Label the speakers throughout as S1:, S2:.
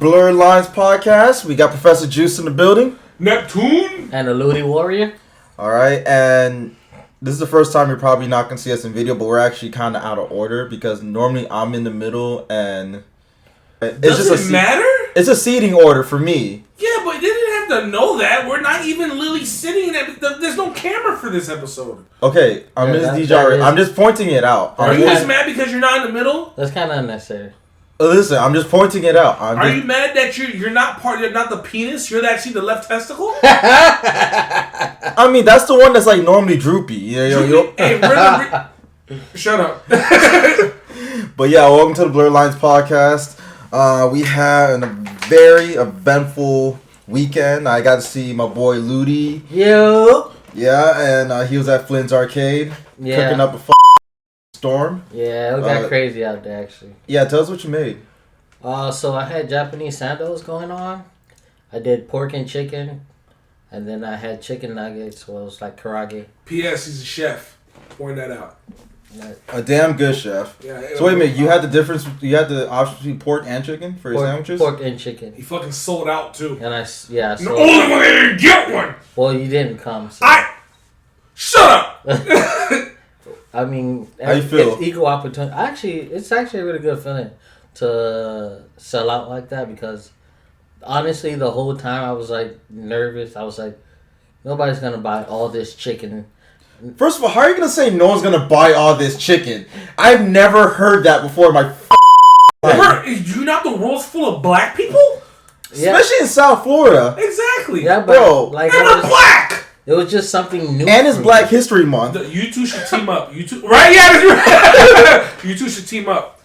S1: Blurred Lines podcast. We got Professor Juice in the building.
S2: Neptune.
S3: And a Ludi Warrior.
S1: Alright, and this is the first time you're probably not going to see us in video, but we're actually kind of out of order because normally I'm in the middle and...
S2: Does it matter?
S1: It's a seating order for me.
S2: Yeah, but they didn't have to know that. We're not even literally sitting there. There's no camera for this episode.
S1: Okay, I'm just pointing it out.
S2: Are you just mad because you're not in the middle?
S3: That's kind of unnecessary.
S1: Listen, I'm just pointing it out.
S2: Are you mad that you're not not the penis? You're actually the left testicle?
S1: I mean, that's the one that's like normally droopy.
S2: Hey, shut up.
S1: But yeah, welcome to the Blurred Lines podcast. We had a very eventful weekend. I got to see my boy Ludi.
S3: Yo.
S1: Yeah, and he was at Flynn's Arcade cooking up a storm.
S3: Yeah, it got crazy out there, actually.
S1: Yeah, tell us what you made.
S3: So I had Japanese sandals going on. I did pork and chicken. And then I had chicken nuggets. Well, it was like karage.
S2: P.S. He's a chef. Point that out.
S1: A damn good chef. Yeah, so wait a minute, you had the option between pork and chicken for your sandwiches?
S3: Pork and chicken.
S2: He fucking sold out too.
S3: And
S2: the only way to get one!
S3: Well, you didn't come. So.
S2: Shut up!
S3: I mean,
S1: how you feel?
S3: It's equal opportunity. Actually, it's actually a really good feeling to sell out like that because honestly, the whole time I was like nervous. I was like, nobody's gonna buy all this chicken.
S1: First of all, how are you gonna say no one's gonna buy all this chicken? I've never heard that before in my life.
S2: You're not the world's full of black people?
S3: Yeah.
S1: Especially in South Florida.
S2: Exactly.
S3: Yeah, but
S1: bro,
S3: like
S2: we're black!
S3: It was just something new.
S1: And it's Black History Month.
S2: You two should team up. You two, right? Yeah, you two should team up.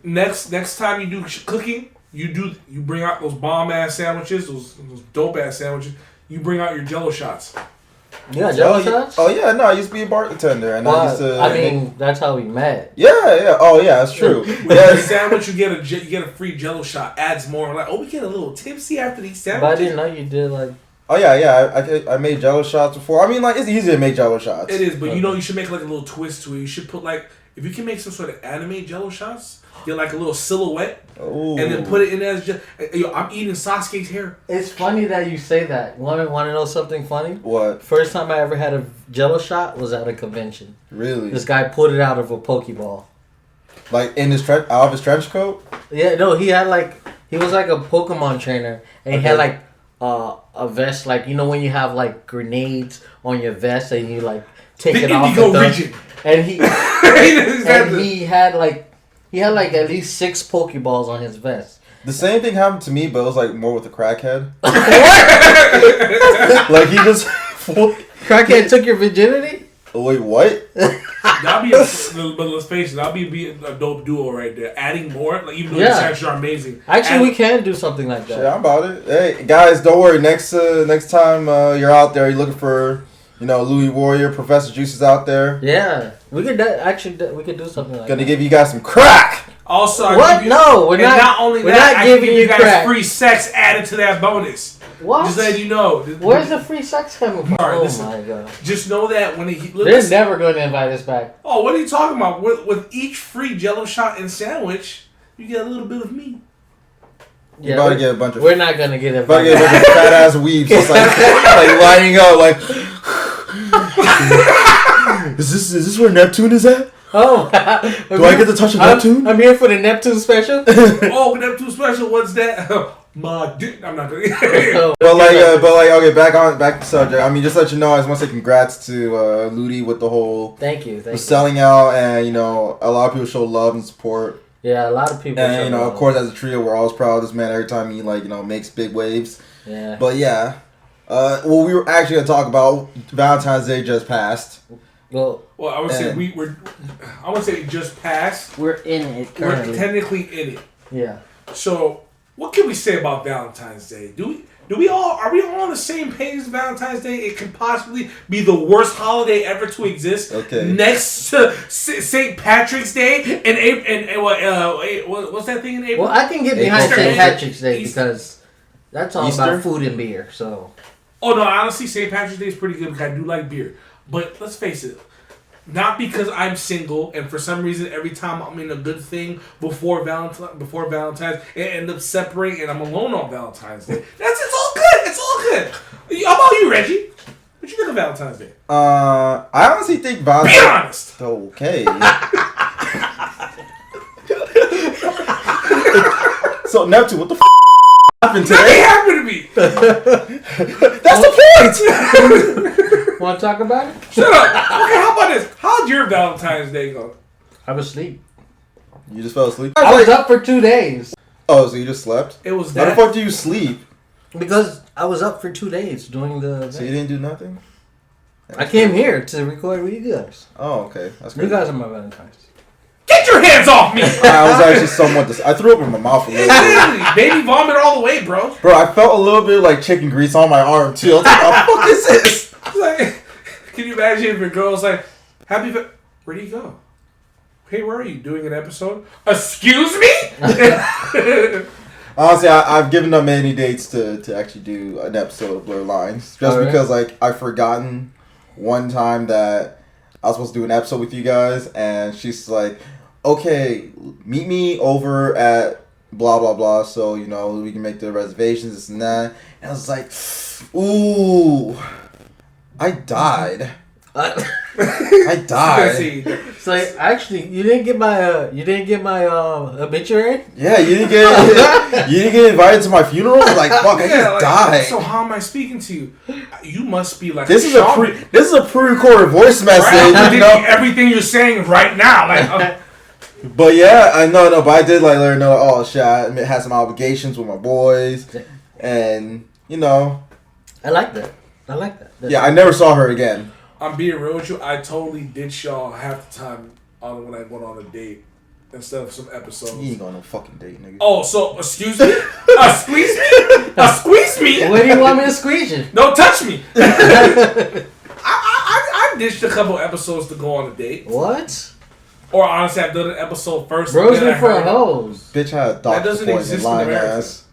S2: Next time you do cooking, you bring out those bomb ass sandwiches, those dope ass sandwiches. You bring out your Jello shots.
S3: Yeah, Jello shots.
S1: Oh yeah, no, I used to be a bartender, and
S3: I mean, that's how we met.
S1: Yeah. Oh yeah, that's true.
S2: With the sandwich, you get a free Jello shot. Adds more. Like, we get a little tipsy after these sandwiches.
S3: But I didn't know you did like.
S1: Oh yeah. I made Jello shots before. I mean, like it's easy to make Jello shots.
S2: It is, but you should make like a little twist to it. You should put like if you can make some sort of anime Jello shots. Get like a little silhouette, and then put it in as just. I'm eating Sasuke's hair.
S3: It's funny that you say that. Want to know something funny?
S1: What?
S3: First time I ever had a Jello shot was at a convention.
S1: Really?
S3: This guy pulled it out of a Pokeball.
S1: Like in out of his trench coat?
S3: Yeah, no, he was like a Pokemon trainer, and he had like a vest, like when you have like grenades on your vest, and you like take it off. And he had like at least 6 Pokeballs on his vest.
S1: The same thing happened to me, but it was like more with a crackhead. Like he just
S3: crackhead took your virginity?
S1: Wait, what?
S2: That'd be but let's face it, that'd be a dope duo right there. Adding more, like even though the stats are amazing.
S3: Actually, we can do something like that.
S1: Shit, I'm about it. Hey guys, don't worry. Next time you're out there, you're looking for. Louis Warrior, Professor Juice is out there.
S3: Yeah, we could we could do something like that.
S1: Gonna give you guys some crack.
S2: Also,
S3: what? No, we're not.
S2: Not only
S3: we're
S2: that,
S3: not
S2: I
S3: giving
S2: give
S3: you
S2: guys
S3: crack.
S2: Free sex added to that bonus.
S3: What?
S2: Just letting you know.
S3: Where's the free sex coming from?
S2: Right,
S3: my god!
S2: Just know that when
S3: they're never going to invite us back.
S2: Oh, what are you talking about? With each free Jello shot and sandwich, you get a little bit of me.
S1: You about to get a bunch of.
S3: We're not gonna get it.
S1: About to get a bunch of fat ass weebs, just like lining up, like. Is this where Neptune is at?
S3: Oh,
S1: do I get to touch a Neptune?
S3: I'm here for the Neptune special.
S2: Oh, Neptune special. What's that? My dick. I'm not gonna.
S1: but okay, back to the subject. I mean, just to let you know, I just want to say congrats to Ludi with the whole.
S3: Thank you.
S1: Selling out, and a lot of people show love and support.
S3: Yeah, a lot of people.
S1: And of course, as a trio, we're always proud of this man every time he makes big waves.
S3: Yeah.
S1: But yeah, well, we were actually gonna talk about Valentine's Day just passed.
S3: Well,
S2: I would say I would say it just passed.
S3: We're in it currently.
S2: We're technically in it.
S3: Yeah.
S2: So, what can we say about Valentine's Day? Are we all on the same page as Valentine's Day? It can possibly be the worst holiday ever to exist.
S1: Okay.
S2: Next to St. Patrick's Day and April. What's that thing in April?
S3: Well, I can get behind St. Patrick's Day because that's all
S1: Easter?
S3: about food and beer. So.
S2: Oh no, honestly, St. Patrick's Day is pretty good because I do like beer. But let's face it, not because I'm single and for some reason every time I'm in a good thing before Valentine's, it ends up separating and I'm alone on Valentine's Day. It's all good. It's all good. How about you, Reggie? What you think of Valentine's Day?
S1: I honestly think Valentine's.
S2: Be honest.
S1: Okay. So Neptune, what the happened today?
S2: Nothing happened to me.
S1: That's the point.
S3: Want to talk about it?
S2: Shut up. Okay, how about this? How'd your Valentine's Day go?
S3: I was asleep.
S1: You just fell asleep?
S3: I was up for 2 days.
S1: Oh, so you just slept?
S2: It was
S1: How
S2: that.
S1: the fuck do you sleep?
S3: Because I was up for 2 days doing the...
S1: So you didn't do nothing?
S3: I came here to record with you guys.
S1: Oh, okay. That's
S3: You
S1: great.
S3: guys are my Valentines.
S2: Get your hands off me!
S1: I was actually somewhat... I threw up in my mouth a little bit.
S2: Literally, baby vomit all the way, bro.
S1: Bro, I felt a little bit like chicken grease on my arm, too. I was like, what the fuck is this?
S2: Like, can you imagine if your girl's like, where do you go? Hey, where are you? Doing an episode? Excuse me?
S1: Honestly, I've given up many dates to actually do an episode of Blurred Lines. Just because, like, I've forgotten one time that I was supposed to do an episode with you guys, and she's like, okay, meet me over at blah, blah, blah, so, you know, we can make the reservations, this and that. And I was like, ooh, I died. I died.
S3: It's like, actually, you didn't get my obituary?
S1: Yeah, you didn't get invited to my funeral? Like, fuck, I just died.
S2: So how am I speaking to you? You must be like
S1: this is a pre-recorded voice message.
S2: Right?
S1: You know?
S2: Everything you're saying right now, like.
S1: But yeah, I know, but I did like let her know. Oh shit, I had some obligations with my boys, and you know.
S3: I like that.
S1: Yeah, I never saw her again.
S2: I'm being real with you. I totally ditched y'all half the time when I went on a date instead of some episodes.
S1: You ain't going on no fucking date, nigga.
S2: Oh, so excuse me? Squeeze me? Squeeze me?
S3: Where do you want me to squeeze you?
S2: Don't touch me. I ditched a couple episodes to go on a date.
S3: What?
S2: Or honestly, I've done an episode first.
S3: Bros are for hoes.
S1: Bitch had a
S2: that
S1: doctor
S2: doesn't
S1: appointment,
S2: exist in
S1: lying
S2: America.
S1: ass.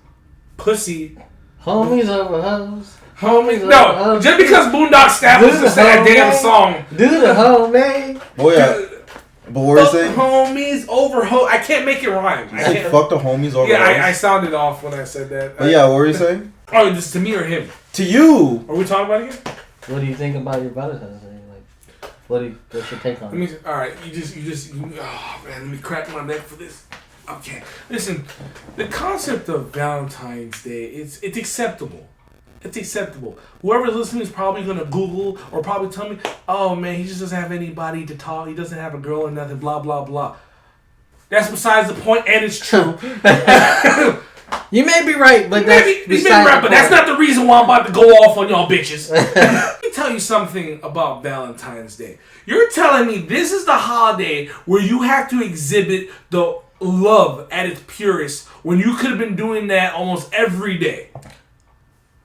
S2: Pussy.
S3: Homies over hoes.
S2: Homies. No, just because Boondock Stafford's a sad damn song.
S3: Do the homie.
S1: Boy, yeah. But what were you saying?
S2: Homies over hoes. I can't make it rhyme.
S1: You said fuck the homies over.
S2: Yeah, I sounded off when I said that.
S1: But yeah, what were you saying?
S2: Oh, this to me or him?
S1: To you.
S2: Are we talking about it again?
S3: What do you think about your Valentine's Day? What's your take on it?
S2: All right, you just, oh man, let me crack my neck for this. Okay, listen, the concept of Valentine's Day, it's acceptable. It's acceptable. Whoever's listening is probably gonna Google or probably tell me, oh man, he just doesn't have anybody to talk. He doesn't have a girl or nothing. Blah blah blah. That's besides the point, and it's true.
S3: You may be right, but
S2: that's not the reason why I'm about to go off on y'all bitches. Let me tell you something about Valentine's Day. You're telling me this is the holiday where you have to exhibit the love at its purest when you could have been doing that almost every day.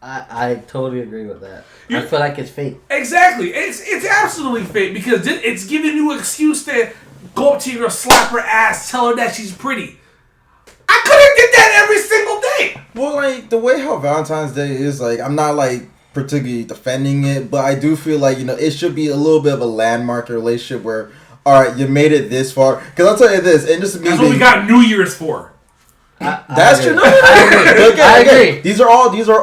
S3: I totally agree with that. I feel like it's fake.
S2: Exactly. It's absolutely fake because it's giving you an excuse to go up to your girl, slap her ass, tell her that she's pretty. I couldn't get that every single day.
S1: Well, like, the way how Valentine's Day is, like, I'm not, like, particularly defending it, but I do feel like, you know, it should be a little bit of a landmark relationship where, all right, you made it this far. Because I'll tell you this, and just
S2: that's what we got New Year's for.
S1: That's true.
S3: I agree.
S1: These are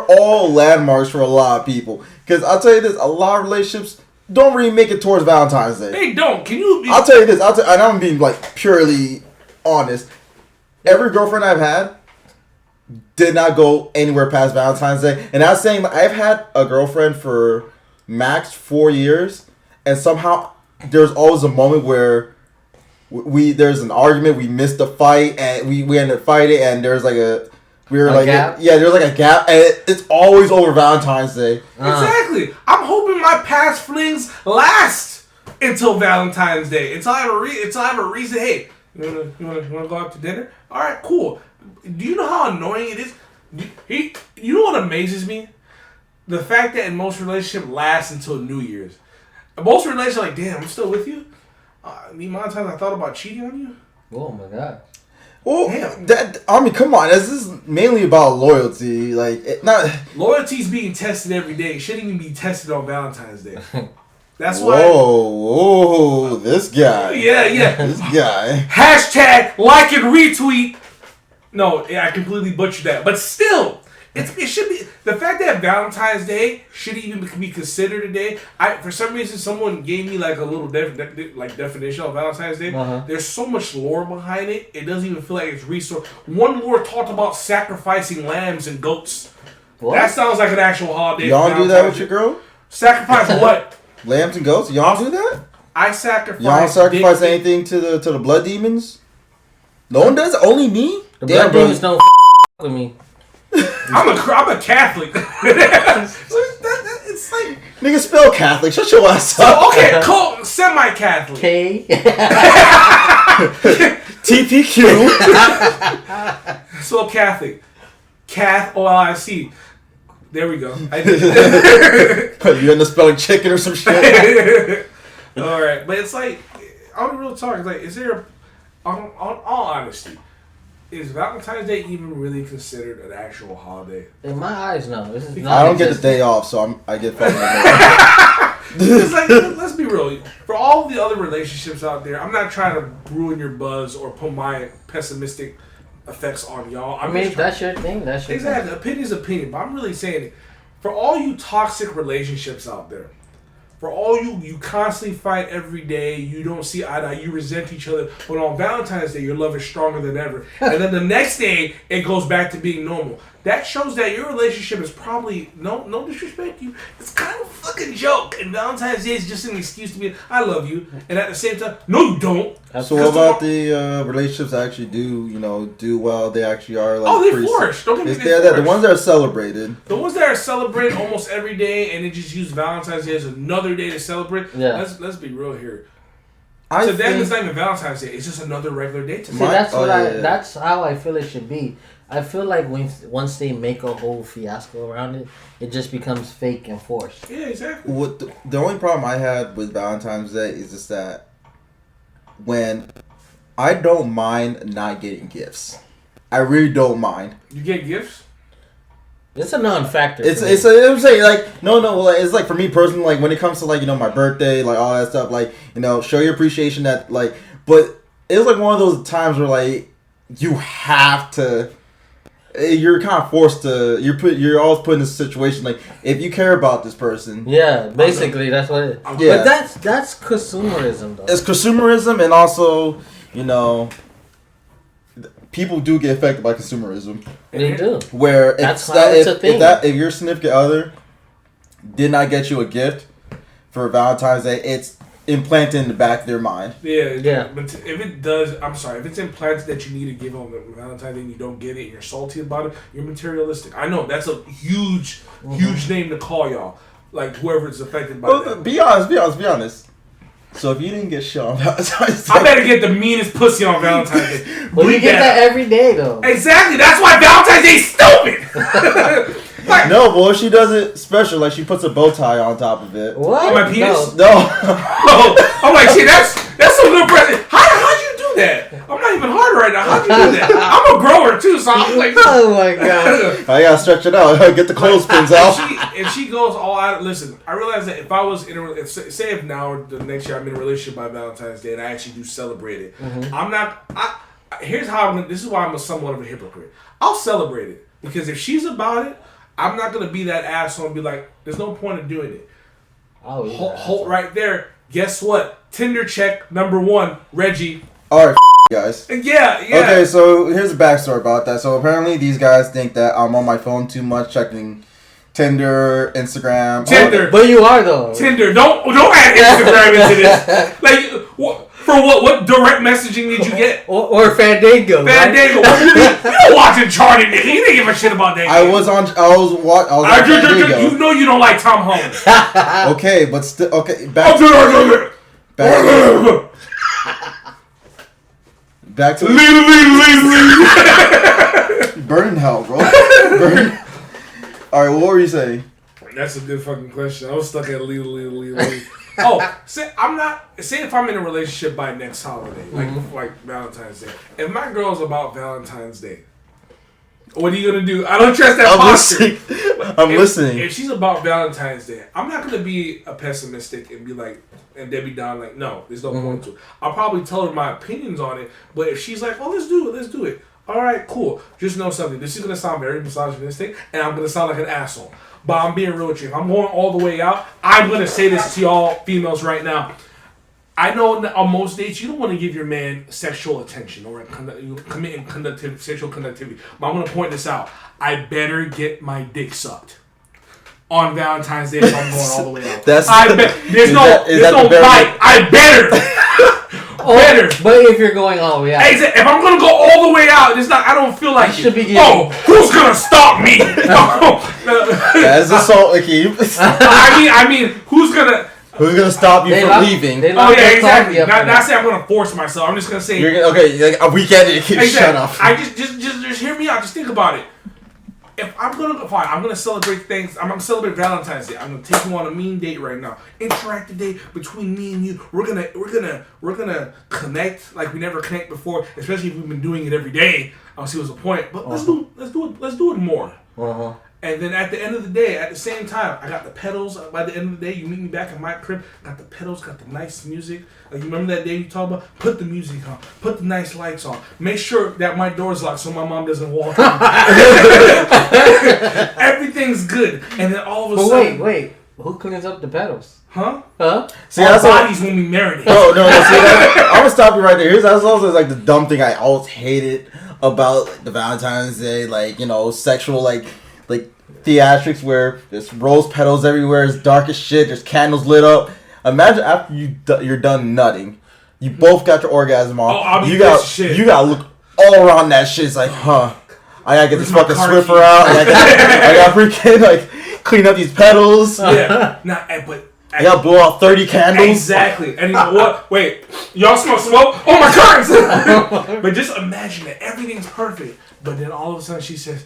S1: all landmarks for a lot of people. Because I'll tell you this, a lot of relationships don't really make it towards Valentine's Day.
S2: They don't. Can you?
S1: I'll tell you this, and I'm being, like, purely honest. Every girlfriend I've had did not go anywhere past Valentine's Day. And I was saying, I've had a girlfriend for max 4 years, and somehow there's always a moment where there's an argument, we missed the fight, and we ended up fighting, and there's like there's like a gap, and it's always over Valentine's Day.
S2: Exactly. I'm hoping my past flings last until Valentine's Day. Until I have a reason. Hey, you wanna go out to dinner? All right, cool. Do you know how annoying it is? You know what amazes me? The fact that in most relationships lasts until New Year's. Most relationships are like, damn, I'm still with you. The amount of times I thought about cheating on you.
S3: Oh my god.
S1: Well, come on. This is mainly about loyalty. Like,
S2: loyalty's being tested every day. It shouldn't even be tested on Valentine's Day. That's why.
S1: Whoa, this guy.
S2: Yeah.
S1: This guy.
S2: Hashtag like and retweet. No, I completely butchered that. But still, it should be the fact that Valentine's Day should even be considered a day. For some reason, someone gave me like a little definition of Valentine's Day. There's so much lore behind it. It doesn't even feel like it's resource. One lore talked about sacrificing lambs and goats. What? That sounds like an actual holiday.
S1: Y'all do that with your girl?
S2: Sacrifice what?
S1: Lambs and goats? Y'all do that?
S2: I sacrifice.
S1: Y'all sacrifice anything to the blood demons? No one does? Only me?
S3: The blood demons don't with me.
S2: I'm a Catholic. It's like
S1: nigga spell Catholic. Shut your ass up.
S2: So, okay, cool. Semi-Catholic.
S3: K.
S1: TPQ.
S2: So Catholic. OLIC. There we go.
S1: You end up spelling chicken or some shit.
S2: All right, but it's like, on real talk, it's like, is there, on all honesty, is Valentine's Day even really considered an actual holiday?
S3: In my eyes, no. This is
S1: I don't get the day off, so I get fucking.
S2: It's like, let's be real. For all the other relationships out there, I'm not trying to ruin your buzz or put my pessimistic effects on y'all.
S3: I mean, that's your thing. That's your
S2: exactly.
S3: thing.
S2: Opinion's opinion, but I'm really saying it. For all you toxic relationships out there, for all you constantly fight every day, you don't see eye to eye, you resent each other, but on Valentine's Day, your love is stronger than ever. And then the next day, it goes back to being normal. That shows that your relationship is probably, no disrespect to you, it's kind of a fucking joke. And Valentine's Day is just an excuse to be, I love you. And at the same time, no you don't.
S1: So what about the relationships that actually do well? They actually are like...
S2: Oh, they flourish. Don't get me
S1: the ones that are celebrated.
S2: The ones that are celebrated almost every day and they just use Valentine's Day as another day to celebrate. Yeah. Let's be real here. So then it's not even Valentine's Day. It's just another regular day to me.
S3: That's how I feel it should be. I feel like once they make a whole fiasco around it, it just becomes fake and forced.
S2: Yeah, exactly.
S1: The only problem I had with Valentine's Day is just that when I don't mind not getting gifts. I really don't mind.
S2: You get gifts?
S3: It's a non-factor.
S1: I'm saying like no, like, it's like for me personally, like when it comes to like my birthday, like all that stuff, like show your appreciation that like, but it's like one of those times where like you have to. You're kind of forced to. You're always put in this situation like if you care about this person.
S3: Yeah, basically that's what it is.
S1: Yeah.
S3: But that's consumerism though.
S1: It's consumerism, and also people do get affected by consumerism.
S3: They do.
S1: Where
S3: if
S1: your significant other did not get you a gift for Valentine's Day, it's implanted in the back of their mind.
S2: Yeah. But if it does, I'm sorry. If it's implanted that you need to give on Valentine's Day and you don't get it and you're salty about it, you're materialistic. I know that's a huge name to call y'all. Like whoever is affected by that.
S1: Be honest. So if you didn't get shit on Valentine's Day,
S2: I better get the meanest pussy on Valentine's Day.
S3: Well, you get that every day though.
S2: Exactly. That's why Valentine's Day is stupid.
S1: Like, no, boy, she does it special. Like she puts a bow tie on top of it.
S3: What?
S2: On my penis?
S1: No.
S2: I'm like, shit, that's a good present. How'd you do that? I'm not even hard right now. How'd you do that? I'm a grower too, so I'm like,
S3: oh my god.
S1: I gotta stretch it out. Get the clothespins out.
S2: If she goes all out, listen. I realize that if I was in if now or the next year I'm in a relationship by Valentine's Day and I actually do celebrate it, I'm not. Here's how this is why I'm somewhat of a hypocrite. I'll celebrate it because if she's about it, I'm not gonna be that asshole and be like, "There's no point in doing it."
S3: Oh, yeah.
S2: Hold right there. Guess what? Tinder check number 1, Reggie.
S1: All right, guys.
S2: Yeah.
S1: Okay, so here's a backstory about that. So apparently these guys think that I'm on my phone too much, checking Tinder, Instagram.
S2: Tinder.
S3: But you are though.
S2: Tinder. Don't add Instagram into this. Like for what? What direct messaging did you get?
S3: Or Fandango.
S2: Fandango. Right? You don't watch Uncharted, nigga. You didn't give a shit about that.
S1: I was on Fandango.
S2: You know you don't like Tom Holland.
S1: Okay, but still okay. Back to burn in hell, bro. Burn. All right, what were you saying?
S2: That's a good fucking question. I was stuck at lead. Oh, say if I'm in a relationship by next holiday, like Valentine's Day. If my girl's about Valentine's Day, what are you gonna do? I don't trust that posture.
S1: I'm listening.
S2: If she's about Valentine's Day, I'm not gonna be a pessimistic and be like, and Debbie Don like, no, there's no point to it. I'll probably tell her my opinions on it. But if she's like, oh, let's do it. All right, cool. Just know something. This is gonna sound very misogynistic, and I'm gonna sound like an asshole. But I'm being real with you. If I'm going all the way out, I'm gonna say this to y'all females right now. I know on most dates you don't want to give your man sexual attention or committing sexual conductivity. But I'm gonna point this out. I better get my dick sucked on Valentine's Day if I'm going all the way out. There's no fight. I better.
S3: But if you're going all the way out,
S2: if I'm gonna go all the way out, it's not. I don't feel like it. Who's gonna stop me?
S1: That's assault, Akeem.
S2: I mean, who's gonna
S1: stop you from leaving?
S2: Exactly. Not say I'm gonna force myself. I'm just gonna say.
S1: We get it. Exactly. Shut up.
S2: I just hear me out. Just think about it. If I'm gonna celebrate things. I'm gonna celebrate Valentine's Day. I'm gonna take you on a mean date right now. Interactive date between me and you. We're gonna connect like we never connect before. Especially if we've been doing it every day. I don't see what's the point. But let's do it more. And then at the end of the day, at the same time, I got the pedals. By the end of the day, you meet me back in my crib. Got the pedals, got the nice music. Like, you remember that day you talked about? Put the music on. Put the nice lights on. Make sure that my door's locked so my mom doesn't walk in. Everything's good. And then all of a sudden...
S3: Wait. Who cleans up the pedals?
S2: Huh?
S3: See,
S2: our bodies when we marinate.
S1: Oh, no. See, I'm going to stop you right there. That's also like the dumb thing I always hated about the Valentine's Day. Like, sexual, like theatrics where there's rose petals everywhere, it's dark as shit, there's candles lit up. Imagine after you're done nutting, you both got your orgasm on. You gotta look all around that shit. It's like, I gotta get this fucking Swiffer out. I gotta freaking clean up these petals.
S2: Yeah.
S1: I gotta blow out 30 candles.
S2: Exactly. And you know what? Wait, y'all smell smoke? Oh my curtains! But just imagine that everything's perfect. But then all of a sudden she says,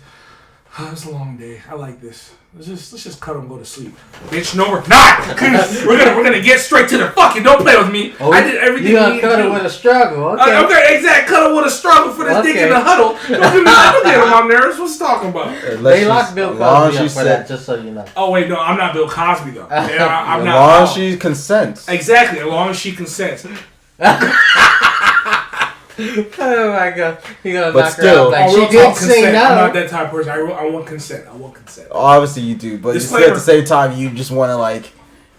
S2: it's a long day. I like this. Let's just cut and go to sleep. Bitch, no, we're not. we're gonna get straight to the fucking. Don't play with me. I did everything.
S3: You gonna cut it with a struggle?
S2: Okay, exactly. Cut it with a struggle for this dick in the huddle. Don't get on my nerves. What's talking about?
S3: They locked Bill Cosby up for that, just so you know.
S2: Oh wait, no, I'm not Bill Cosby though. I'm not.
S1: As long as she consents.
S2: Exactly, as long as she consents.
S3: Oh my god. He gonna
S1: but
S3: knock
S1: still,
S3: her out. Like, she did say no.
S2: I'm not that type of person. I want consent.
S1: Obviously you do, but still at the same time you just want to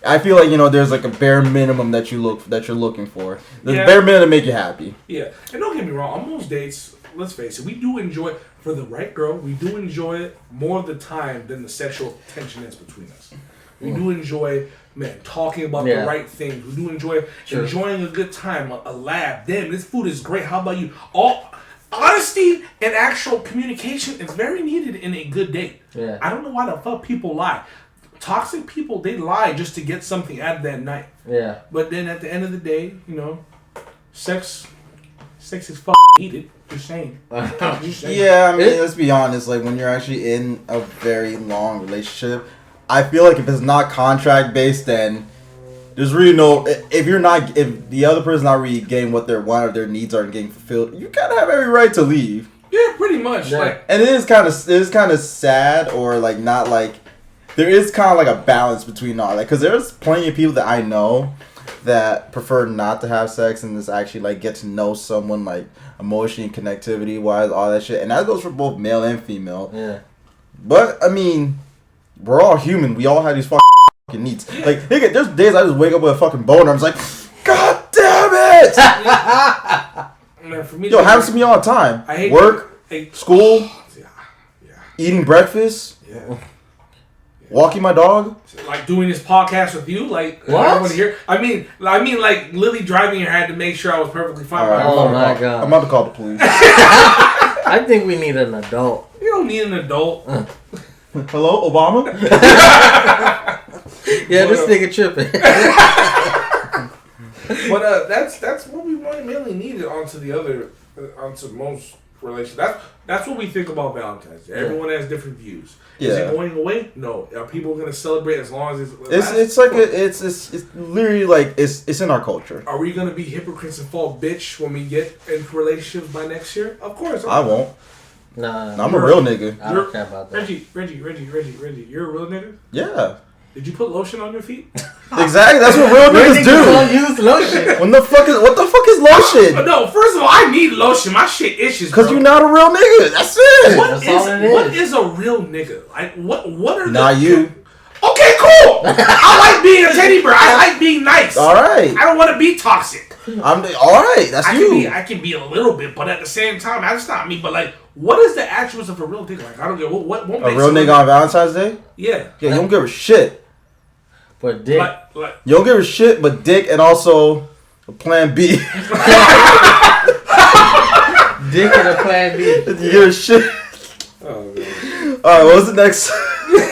S1: I feel like there's like a bare minimum that you're looking for. The bare minimum to make you happy.
S2: Yeah, and don't get me wrong. On most dates, let's face it, we do enjoy for the right girl. We do enjoy it more of the time than the sexual tension that's between us. We do enjoy. Talking about the right things. We do enjoy enjoying a good time, a laugh. Damn, this food is great. How about you? All honesty and actual communication is very needed in a good date.
S3: Yeah.
S2: I don't know why the fuck people lie. Toxic people, they lie just to get something out of that night.
S3: Yeah.
S2: But then at the end of the day, sex is fucking needed. Just saying.
S1: Yeah, I mean, let's be honest. Like, when you're actually in a very long relationship, I feel like if it's not contract based, then there's really no. If the other person's not really getting what they want or their needs aren't getting fulfilled, you kind of have every right to leave.
S2: Yeah, pretty much.
S1: Yeah. And it is kind of sad, or not there is kind of like a balance between all that, because there's plenty of people that I know that prefer not to have sex and just actually get to know someone emotionally, connectivity wise, all that shit, and that goes for both male and female.
S3: Yeah.
S1: But I mean, we're all human. We all have these fucking needs. There's days I just wake up with a fucking boner. I'm just like, God damn it!
S2: Man, for me,
S1: it happens to me all the time. I hate work, school, eating breakfast, walking my dog.
S2: Doing this podcast with you, what? Everyone here. I mean, Lily driving here had to make sure I was perfectly fine.
S3: Right, oh my god!
S1: I'm about to call the police.
S3: I think we need an adult.
S2: You don't need an adult.
S1: Hello, Obama?
S3: Yeah, this nigga tripping.
S2: But that's what we mainly needed onto most relations. That's what we think about Valentine's Day. Everyone has different views. Is it going away? No. Are people going to celebrate as long as
S1: it's literally it's in our culture.
S2: Are we going to be hypocrites and fall bitch when we get into relationships by next year? Of course.
S1: I won't.
S3: Nah,
S1: I'm a real nigga.
S3: I don't care about that.
S2: Reggie, you're a real nigga?
S1: Yeah.
S2: Did you put lotion on your feet?
S1: Exactly. That's what real niggas do.
S3: Don't use lotion.
S1: What the fuck is lotion?
S2: No, first of all, I need lotion. My shit itches.
S1: Because you're not a real nigga. That's it.
S2: What is a real nigga? Like what are
S1: not you?
S2: Okay, cool. I like being a teddy bear. I like being nice.
S1: All right.
S2: I don't want to be toxic.
S1: All right. That's you.
S2: I can be a little bit, but at the same time, that's not me. But like, what is the attributes of a real nigga? Like, I don't get what makes
S1: a real nigga on Valentine's Day.
S2: Yeah.
S1: Yeah, you don't give a shit.
S3: But dick.
S1: You don't give a shit, but dick, and also a plan B.
S3: Dick and a plan B.
S1: You give a shit.
S2: Oh man.
S1: Alright, what was the next?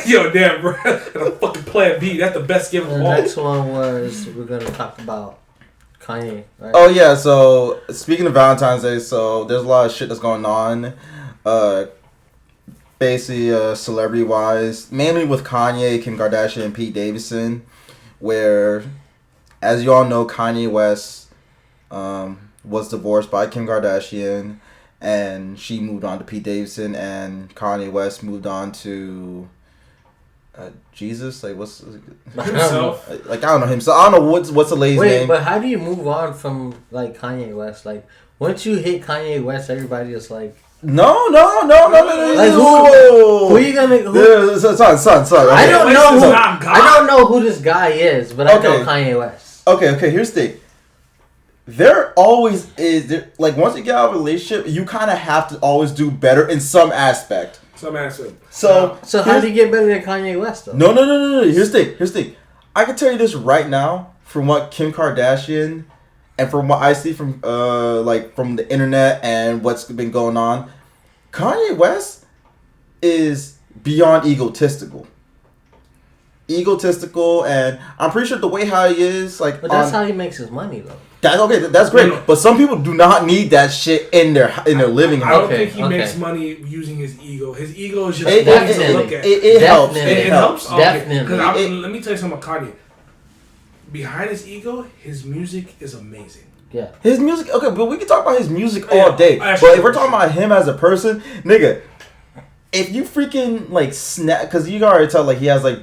S2: Yo, damn, bro. A fucking plan B. That's the best gift of all.
S3: The next one was we're gonna talk about Kanye. Right?
S1: Oh yeah. So speaking of Valentine's Day, so there's a lot of shit that's going on. Basically, celebrity wise, mainly with Kanye, Kim Kardashian, and Pete Davidson, where, as you all know, Kanye West was divorced by Kim Kardashian, and she moved on to Pete Davidson, and Kanye West moved on to Jesus. Like what's
S2: himself?
S1: Like I don't know himself. I don't know what's the lady's name.
S3: Wait, but how do you move on from like Kanye West? Like once you hit Kanye West, everybody is like.
S1: No.
S3: Like who are you gonna?
S1: Son. Okay.
S3: I don't know who. I don't know who this guy is, but I know Kanye West.
S1: Okay. Here's the thing. There always is like once you get out of a relationship, you kind of have to always do better in some aspect. So
S3: how do you get better than Kanye West though?
S1: No. Here's the thing. I can tell you this right now from what Kim Kardashian. And from what I see from from the internet and what's been going on, Kanye West is beyond egotistical. And I'm pretty sure the way how he is, like,
S3: but that's how he makes his money, though.
S1: That's great. But some people do not need that shit in their living house.
S2: I don't think he makes money using his ego. His ego is just
S1: it
S2: to look at.
S1: It helps.
S2: It helps.
S3: Definitely.
S2: Let me tell you something about Kanye. Behind his ego, his music is amazing.
S3: Yeah.
S1: His music, okay, but we can talk about his music all day. But if we're talking about him as a person, nigga, if you freaking like snap, because you can already tell like he has like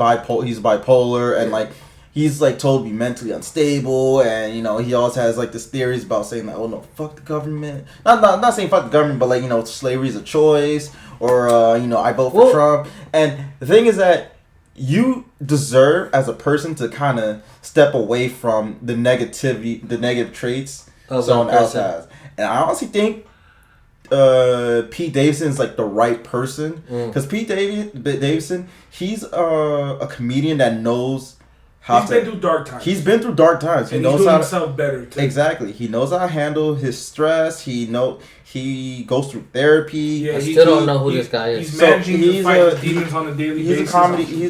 S1: he's bipolar and like he's like told to be mentally unstable, and you know he also has like this theories about saying like, oh no, fuck the government. Not saying fuck the government, but like, you know, slavery is a choice, or you know, I vote for Trump. And the thing is that you deserve as a person to kind of step away from the negative traits someone else has. And I honestly think Pete Davidson is like the right person, because Pete Davidson, he's a comedian that knows how
S2: He's been through dark times.
S1: He's been through dark times.
S2: He knows how himself better too.
S1: Exactly. He knows how to handle his stress. He goes through therapy.
S3: Yeah, I still don't know who this guy is.
S2: He's managing to fight demons on a daily basis.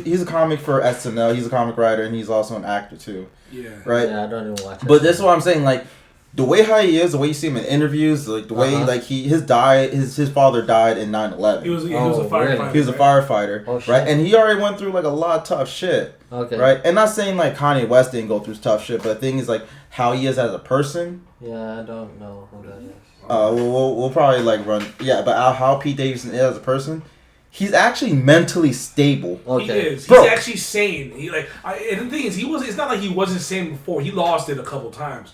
S1: He's a comic for SNL. He's a comic writer, and he's also an actor too.
S2: Yeah.
S1: Right.
S3: Yeah, I don't even watch it.
S1: But this is what I'm saying. Like the way how he is, the way you see him in interviews, like the way like his father died in 9/11.
S2: He was a firefighter.
S1: Really? He was a firefighter, right? And he already went through like a lot of tough shit.
S3: Okay.
S1: Right. And not saying like Kanye West didn't go through tough shit, but the thing is like how he is as a person.
S3: Yeah, I don't know who that is.
S1: We'll probably like run. Yeah, but how Pete Davidson is as a person, he's actually mentally stable.
S2: Okay. He is. He's actually sane. And the thing is, it's not like he wasn't sane before. He lost it a couple times,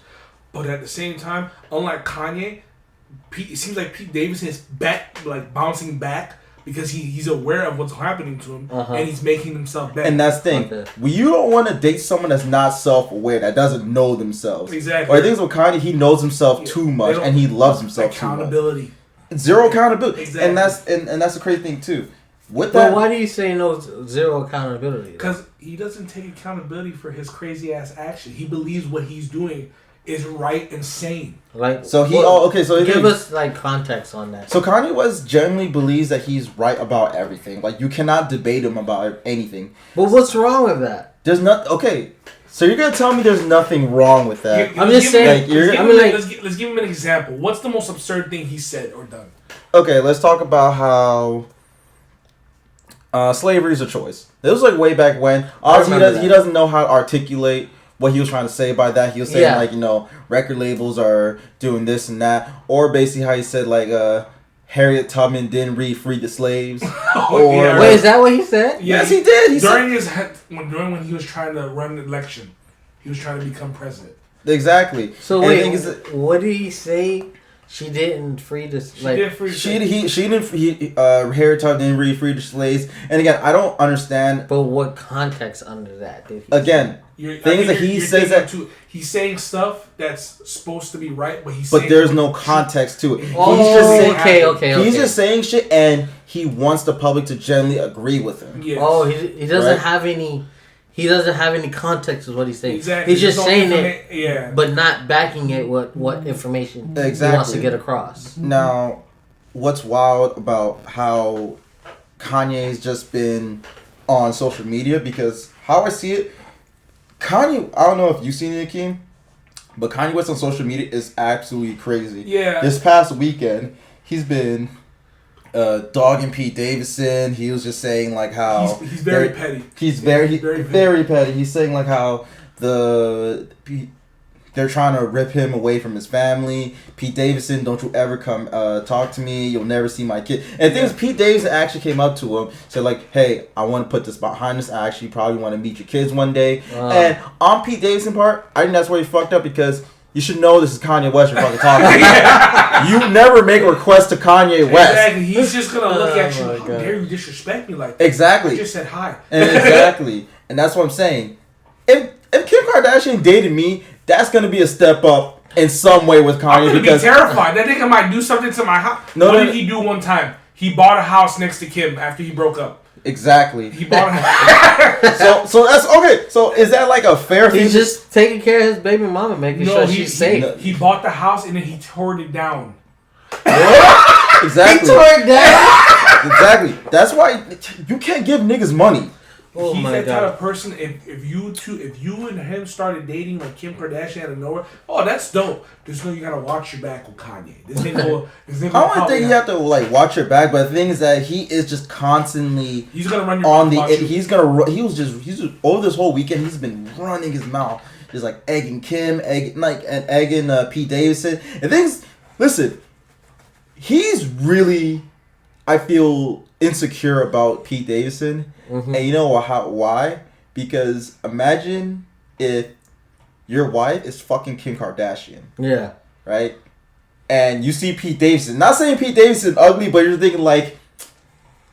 S2: but at the same time, unlike Kanye, it seems like Pete Davidson is bouncing back because he's aware of what's happening to him, and he's making himself better.
S1: And that's the thing. Okay. Well, you don't want to date someone that's not self-aware, that doesn't know themselves.
S2: Exactly.
S1: Or I think with Kanye, he knows himself too much, and he loves himself too much.
S2: Accountability.
S1: Zero accountability.
S2: Exactly.
S1: And that's the crazy thing too.
S3: Well, why do you say zero accountability?
S2: Because he doesn't take accountability for his crazy ass action. He believes what he's doing is right and sane.
S3: Like,
S1: so
S3: give us like context on that.
S1: So Kanye West generally believes that he's right about everything. Like you cannot debate him about anything.
S3: But what's wrong with that?
S1: There's not. Okay, so you're gonna tell me there's nothing wrong with that?
S3: I'm just saying.
S2: Let's give him an example. What's the most absurd thing he said or done?
S1: Okay, let's talk about how slavery is a choice. It was like way back when. Obviously, he doesn't know how to articulate what he was trying to say by that. He was saying like, you know, record labels are doing this and that, or basically how he said like Harriet Tubman didn't read Free the Slaves.
S3: Wait, is that what he said?
S1: Yes, he did.
S2: During when he was trying to run an election, he was trying to become president.
S1: Exactly.
S3: So wait, what did he say? She didn't free the
S2: slaves.
S1: Harriet Tubman didn't read Free the Slaves. And again, I don't understand.
S3: But what context under that did he?
S1: Again, things that he says that
S2: he's saying stuff that's supposed to be right, but
S1: there's no context to it.
S3: Okay.
S1: He's just saying shit, and he wants the public to generally agree with him.
S2: Yes.
S3: Oh, he doesn't have any. He doesn't have any context of what he's saying.
S2: Exactly.
S3: He's just saying it, but not backing it with what information he wants to get across.
S1: Now, what's wild about how Kanye's just been on social media, because how I see it, Kanye, I don't know if you've seen it, Akeem, but Kanye West on social media is absolutely crazy.
S2: Yeah.
S1: This past weekend, he's been dogging Pete Davidson. He was just saying like how
S2: he's very petty.
S1: He's very petty. He's saying like how they're trying to rip him away from his family. Pete Davidson, don't you ever come talk to me. You'll never see my kid. And the thing is, Pete Davidson actually came up to him, said like, hey, I want to put this behind us. I actually probably want to meet your kids one day. And on Pete Davidson part, I think that's where he fucked up, because you should know this is Kanye West you're fucking talking to. You never make a request to Kanye West.
S2: Exactly. He's just going to look at you. How dare you disrespect me like that?
S1: Exactly.
S2: I just said hi.
S1: Exactly. And that's what I'm saying. If Kim Kardashian dated me, that's going to be a step up in some way with Kanye.
S2: I'm going to be terrified. That nigga might do something to my house. What did he do one time? He bought a house next to Kim after he broke up.
S1: Exactly.
S2: He bought a house.
S1: So that's okay. So is that like a fair thing?
S3: He's just taking care of his baby mama, making sure she's safe.
S2: He bought the house and then he tore it down.
S1: Exactly.
S3: He tore it down.
S1: Exactly. That's why you can't give niggas money.
S2: Oh he's that type of person. If you and him started dating like Kim Kardashian out of nowhere, that's dope. Just know you gotta watch your back with Kanye. This nigga
S1: I don't think you have to like watch your back, but the thing is that he is just constly.
S2: He's gonna run your
S1: on
S2: mouth.
S1: He's gonna. He's just over this whole weekend. He's been running his mouth, just like egging Kim, egging Pete Davidson. And things. Listen, he's really, I feel, insecure about Pete Davidson. Mm-hmm. And you know why? Because imagine if your wife is fucking Kim Kardashian.
S3: Yeah.
S1: Right? And you see Pete Davidson. Not saying Pete Davidson ugly, but you're thinking like,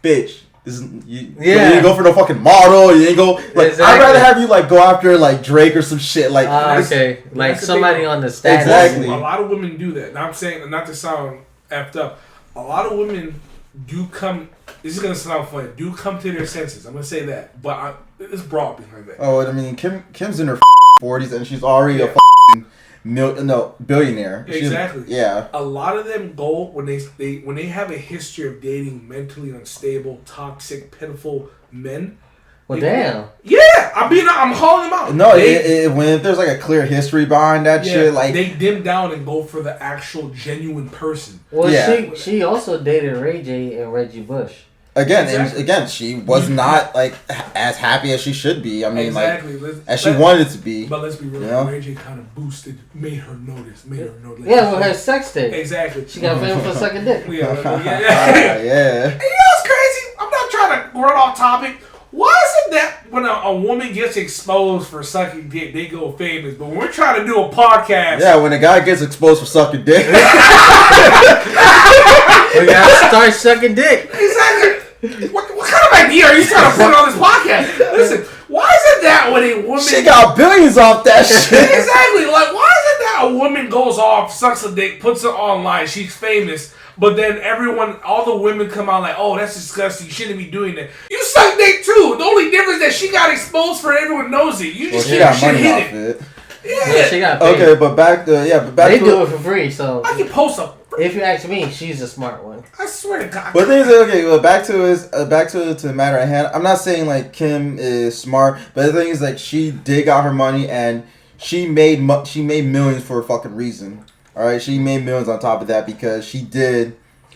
S1: bitch, this is you ain't go for no fucking model. You ain't go like exactly. I'd rather have you like go after like Drake or some shit like
S3: okay. Like somebody on the status.
S1: Exactly.
S2: A lot of women do that. Now I'm saying, not to sound effed up, a lot of women do come. This is gonna sound funny. Do come to their senses. I'm gonna say that, but it's broad behind that.
S1: Oh, I mean, Kim's in her 40s and she's already a billionaire.
S2: Exactly.
S1: Yeah.
S2: A lot of them go when they have a history of dating mentally unstable, toxic, pitiful men.
S3: Well, damn.
S2: Yeah, I'm calling them out.
S1: No, when there's like a clear history behind that shit, like
S2: they dim down and go for the actual genuine person.
S3: Well, she also dated Ray J and Reggie Bush.
S1: Again, she was not like as happy as she should be. I mean, like as she wanted to be.
S2: But let's be real, you know? Ray J kind of made her notice. Like,
S3: with her sex tape.
S2: Exactly.
S3: She got famous for sucking dick.
S1: Yeah.
S2: And you know what's crazy? I'm not trying to run off topic. Why is it that when a woman gets exposed for sucking dick, they go famous? But when we're trying to do a podcast...
S1: Yeah, when a guy gets exposed for sucking dick...
S3: we gotta start sucking dick.
S2: Exactly. What kind of idea are you trying to put on this podcast? Listen, why is it that when a woman...
S1: She got billions off that shit.
S2: Exactly. Like, why is it that a woman goes off, sucks a dick, puts it online, she's famous... But then all the women come out like, oh, that's disgusting. You shouldn't be doing that. You suck dick too. The only difference is that she got exposed for everyone knows it. You just
S1: she got money off it.
S3: Yeah, she got paid.
S1: Okay, but back
S3: they do it for free, so
S2: I can post up.
S3: If you ask me, she's a smart one.
S2: I swear to God.
S1: But the thing is, back to the matter at hand. I'm not saying like Kim is smart, but the thing is like she did got her money and she made millions for a fucking reason. All right, she made millions on top of that because she did.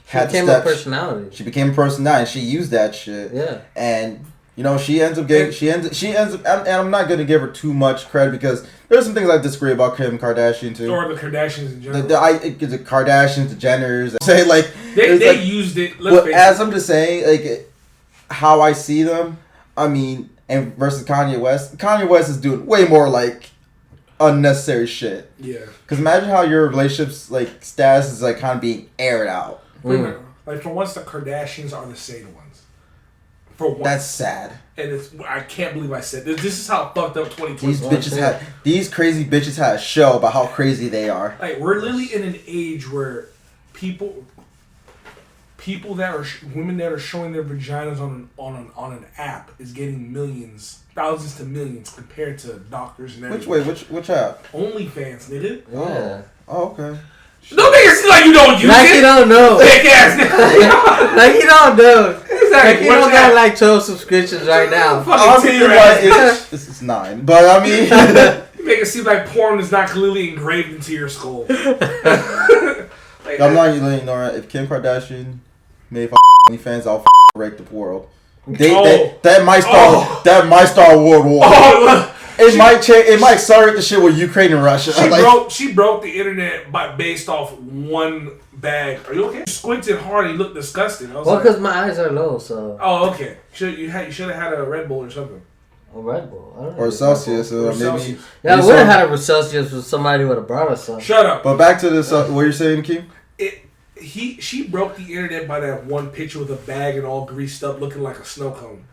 S3: She became a personality.
S1: She became a personality. And she used that shit.
S3: Yeah.
S1: And You know, she ends up getting. She ends up, and I'm not gonna give her too much credit because there's some things I disagree about Kim Kardashian too.
S2: Or the Kardashians in general.
S1: The Kardashians, the Jenners. Say like
S2: they used it.
S1: But as I'm just saying, like how I see them. I mean, and versus Kanye West. Kanye West is doing way more like unnecessary shit.
S2: Yeah.
S1: Because imagine how your relationship's like status is like kind of being aired out.
S2: Like for once, the Kardashians are the sane ones. For once.
S1: That's sad.
S2: And I can't believe I said this. This is how fucked up 2020.
S1: These crazy bitches had a show about how crazy they are.
S2: Like we're literally in an age where women that are showing their vaginas on an app is getting millions, thousands to millions compared to doctors and everything.
S1: Which app?
S2: OnlyFans, nigga.
S3: Yeah.
S1: Oh, okay.
S2: No niggas like you don't use
S3: like
S2: it.
S3: You don't know.
S2: Fake ass nigga.
S3: Like you don't know.
S2: Exactly.
S3: Like you don't got like 12 subscriptions right now.
S1: I mean, like this is 9, but I mean,
S2: you make it seem like porn is not clearly engraved into your skull.
S1: I'm not letting know if Kim Kardashian made OnlyFans, I'll break the world. That might start World War. It might change. It might accelerate the shit with Ukraine and Russia.
S2: She broke the internet based off one bag. Are you okay? You squinted hard and you looked disgusting.
S3: Well, because my eyes are low, so.
S2: Oh, okay. You should have had a Red Bull or something.
S3: A Red Bull. I don't know.
S1: Or Celsius.
S3: Maybe. Yeah, I would have had a Celsius if somebody would have brought us some.
S2: Shut up.
S1: But back to this. What you're saying, Kim?
S2: She broke the internet by that one picture with a bag and all greased up, looking like a snow cone.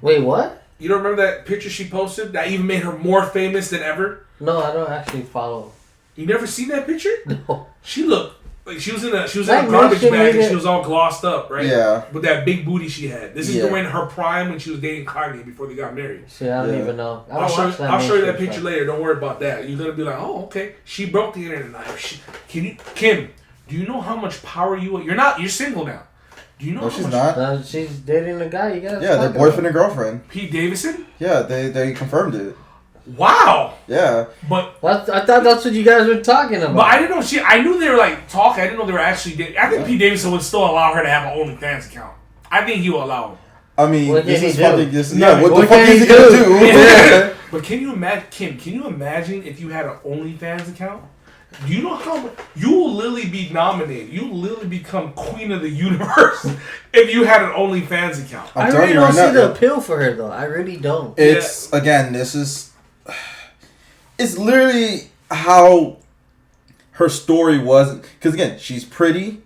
S3: Wait, what?
S2: You don't remember that picture she posted that even made her more famous than ever?
S3: No, I don't actually follow.
S2: You never seen that picture?
S3: No.
S2: She looked like she was in a garbage bag and she was all glossed up, right?
S1: Yeah.
S2: With that big booty she had. This is during her prime when she was dating Kanye before they got married.
S3: See, I don't even know.
S2: I'll show you that picture later. Don't worry about that. You're gonna be like, oh, okay. She broke the internet. Kim, do you know how much power you're single now? Do you know?
S1: No, she's not.
S3: She's dating a guy. You gotta.
S1: Yeah, they're boyfriend and girlfriend.
S2: Pete Davidson.
S1: Yeah, they confirmed it.
S2: Wow.
S1: Yeah.
S2: But
S3: I thought that's what you guys were talking about.
S2: But I didn't know I knew they were like talking. I didn't know they were actually dating. I think Pete Davidson would still allow her to have an OnlyFans account. I think he will allow her.
S1: I mean,
S3: what
S1: this is
S3: what
S1: the fuck is he gonna do?
S2: Yeah. But can you imagine, Kim? Can you imagine if you had an OnlyFans account? Do you know how you will literally be nominated? You will literally become queen of the universe if you had an OnlyFans account.
S3: I really don't see the appeal for her though. I really don't.
S1: It's it's literally how her story was. Because again, she's pretty,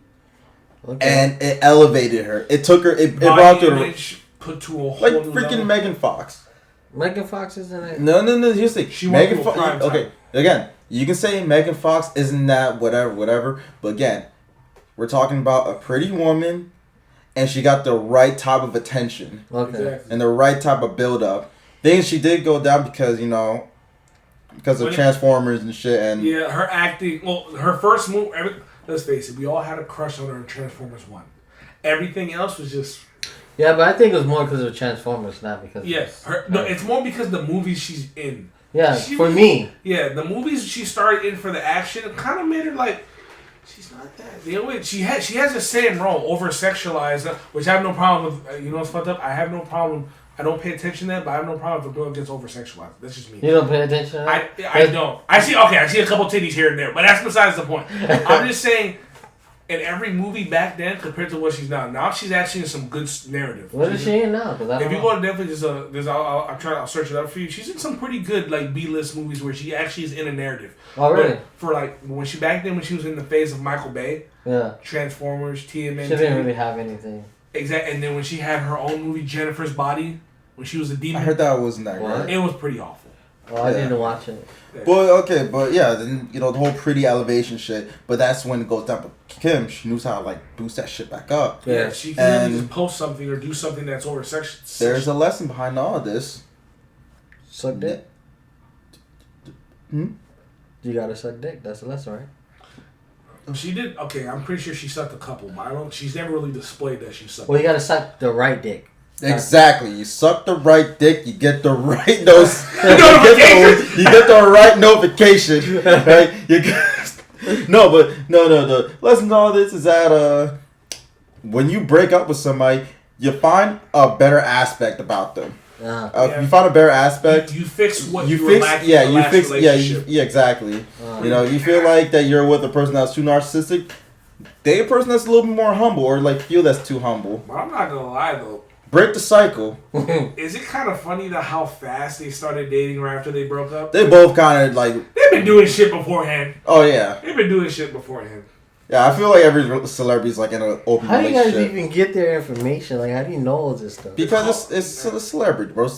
S1: and it elevated her. It took her. It brought her
S2: put to a whole
S1: like
S2: new
S1: freaking
S2: level.
S1: Megan Fox.
S3: Megan Fox isn't it?
S1: No. Here's the
S2: thing.
S1: Megan Fox. Okay, again. You can say Megan Fox isn't that whatever, but again, we're talking about a pretty woman, and she got the right type of attention, and the right type of build up. Things she did go down because of Transformers and shit, and
S2: her acting. Well, her first move. Let's face it, we all had a crush on her in Transformers 1. Everything else was just.
S3: Yeah, but I think it was more because of Transformers, not because.
S2: Yes, it's more because of the movies she's in.
S3: Yeah, for me.
S2: Yeah, the movies she started in for the action kind of made her like, she's not that. She has the same role, over sexualized, which I have no problem with. You know what's fucked up? I have no problem. I don't pay attention to that, but I have no problem if a girl gets over sexualized. That's just me.
S3: You don't pay attention to that?
S2: I don't. I see a couple titties here and there, but that's besides the point. I'm just saying, in every movie back then compared to what she's now she's actually in some good narrative.
S3: What is she in now? If
S2: you go to Netflix, I'll search it up for you. She's in some pretty good like B-list movies where she actually is in a narrative.
S3: Oh really?
S2: But for like when she was in the phase of Michael Bay, Transformers, TMNT.
S3: She didn't really have anything.
S2: Exactly, and then when she had her own movie, Jennifer's Body, when she was a demon.
S1: I heard that wasn't that great.
S2: It was pretty awful.
S3: Oh, I didn't watch it.
S1: But yeah, then the whole pretty elevation shit. But that's when it goes down. But Kim, she knows how to like boost that shit back up.
S2: Yeah, she can just post something or do something that's over sex.
S1: There's a lesson behind all of this.
S3: Suck dick. You gotta suck dick. That's a lesson, right?
S2: She did. Okay, I'm pretty sure she sucked a couple, but she's never really displayed that she sucked.
S3: Well, you gotta suck the right dick.
S1: Exactly. You suck the right dick, you get the right you get the right notification. Right? No. The lesson to all this is that when you break up with somebody, you find a better aspect about them.
S3: Yeah.
S1: You find a better aspect.
S2: You fix what you were lacking.
S1: Yeah,
S2: in the
S1: you
S2: last
S1: fix.
S2: relationship.
S1: Yeah, exactly. You know, you feel like that you're with a person that's too narcissistic. Date a person that's a little bit more humble, or like feel that's too humble.
S2: But I'm not gonna lie though.
S1: Break the cycle.
S2: Is it kind of funny that how fast they started dating right after they broke up?
S1: They both kind of like.
S2: They've been doing shit beforehand.
S1: Oh yeah.
S2: They've been doing shit beforehand.
S1: Yeah, I feel like every celebrity's like in an open
S3: How do you
S1: relationship.
S3: guys even get their information? Like, how do you know all this stuff?
S1: Because it's a celebrity, bro.